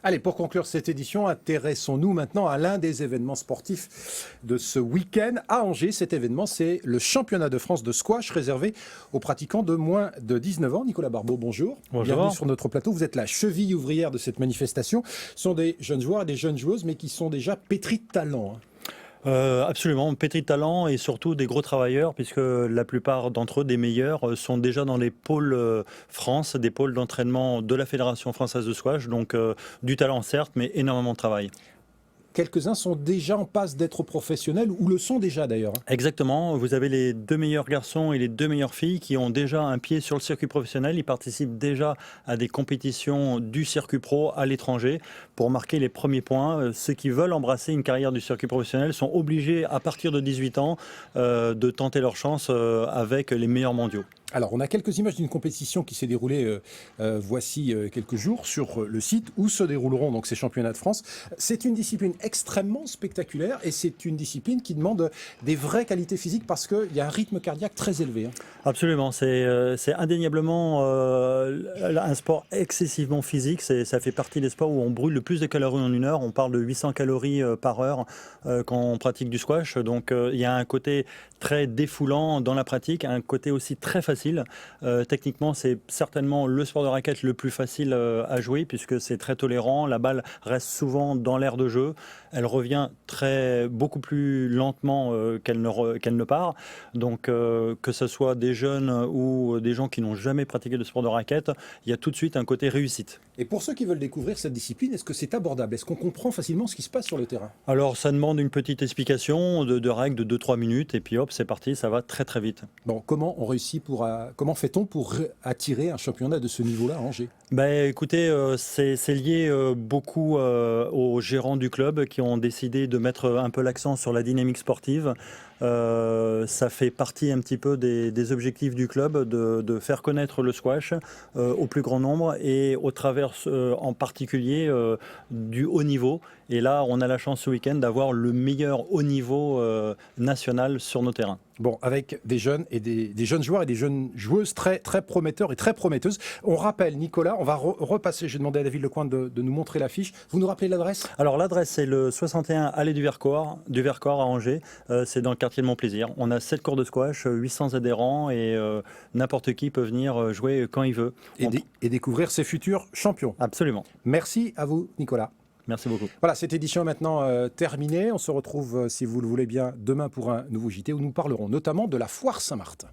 Allez, pour conclure cette édition, intéressons-nous maintenant à l'un des événements sportifs de ce week-end à Angers. Cet événement, c'est le championnat de France de squash réservé aux pratiquants de moins de 19 ans. Nicolas Barbeau, bonjour. Bonjour. Bienvenue sur notre plateau. Vous êtes la cheville ouvrière de cette manifestation. Ce sont des jeunes joueurs et des jeunes joueuses, mais qui sont déjà pétris de talent, hein. Absolument, pétris de talent et surtout des gros travailleurs, puisque la plupart d'entre eux, des meilleurs, sont déjà dans les pôles France, des pôles d'entraînement de la Fédération française de squash. Donc du talent certes, mais énormément de travail. Quelques-uns sont déjà en passe d'être professionnels, ou le sont déjà d'ailleurs, hein. Exactement, vous avez les 2 meilleurs garçons et les 2 meilleures filles qui ont déjà un pied sur le circuit professionnel. Ils participent déjà à des compétitions du circuit pro à l'étranger pour marquer les premiers points. Ceux qui veulent embrasser une carrière du circuit professionnel sont obligés à partir de 18 ans de tenter leur chance avec les meilleurs mondiaux. Alors, on a quelques images d'une compétition qui s'est déroulée voici quelques jours sur le site où se dérouleront donc ces championnats de France. C'est une discipline extrêmement spectaculaire et c'est une discipline qui demande des vraies qualités physiques parce qu'il y a un rythme cardiaque très élevé, hein. Absolument, c'est indéniablement un sport excessivement physique. Ça fait partie des sports où on brûle le plus de calories en une heure. On parle de 800 calories par heure quand on pratique du squash. Donc il y a un côté très défoulant dans la pratique, un côté aussi très facile. Techniquement, c'est certainement le sport de raquette le plus facile à jouer puisque c'est très tolérant. La balle reste souvent dans l'aire de jeu. Elle revient beaucoup plus lentement qu'elle ne part. Donc que ce soit des jeunes ou des gens qui n'ont jamais pratiqué de sport de raquette, il y a tout de suite un côté réussite. Et pour ceux qui veulent découvrir cette discipline, est-ce que c'est abordable? Est-ce qu'on comprend facilement ce qui se passe sur le terrain? Alors ça demande une petite explication de règles de 2-3 minutes et puis hop, c'est parti, ça va très très vite. Bon, comment fait-on pour attirer un championnat de ce niveau-là à Angers? Écoutez, c'est lié beaucoup aux gérants du club qui ont décidé de mettre un peu l'accent sur la dynamique sportive. Ça fait partie un petit peu des objectifs du club de faire connaître le squash au plus grand nombre et au travers en particulier du haut niveau. Et là, on a la chance ce week-end d'avoir le meilleur haut niveau national sur nos terrains. Bon, avec des jeunes et des jeunes joueurs et des jeunes joueuses très, très prometteurs et très prometteuses. On rappelle, Nicolas, on va repasser, j'ai demandé à David Lecointe de nous montrer l'affiche. Vous nous rappelez l'adresse? Alors l'adresse, c'est le 61 allée du Vercors à Angers. C'est dans le quartier de Montplaisir. On a 7 cours de squash, 800 adhérents et n'importe qui peut venir jouer quand il veut. Et découvrir ses futurs champions. Absolument. Merci à vous, Nicolas. Merci beaucoup. Voilà, cette édition est maintenant terminée. On se retrouve, si vous le voulez bien, demain pour un nouveau JT où nous parlerons notamment de la Foire Saint-Martin.